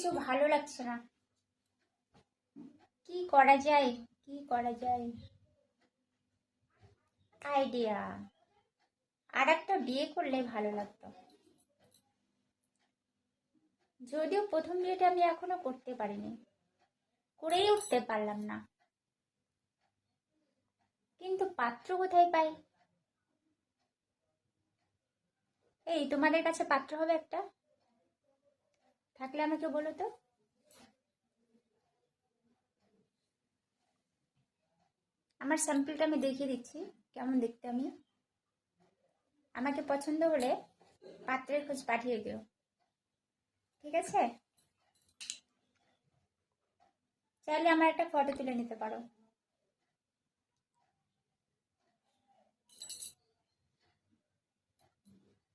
কিছু ভালো লাগছে না। কি করা যায়, কি করা যায়? আইডিয়া, আর একটা বিয়ে করলে ভালো লাগতো। যদিও প্রথম বিয়েটা আমি এখনো করতে পারিনি, করেই উঠতে পারলাম না। কিন্তু পাত্র কোথায় পাই? এই তোমাদের কাছে পাত্র হবে একটা? থাকলে আমাকে বলো তো। আমার স্যাম্পলটা আমি দেখিয়ে দিচ্ছি কেমন দেখতে আমি। আমাকে পছন্দ হলে পাত্রের খোঁজ পাঠিয়ে দিও, ঠিক আছে? চাইলে আমার একটা ফটো তুলে নিতে পারো।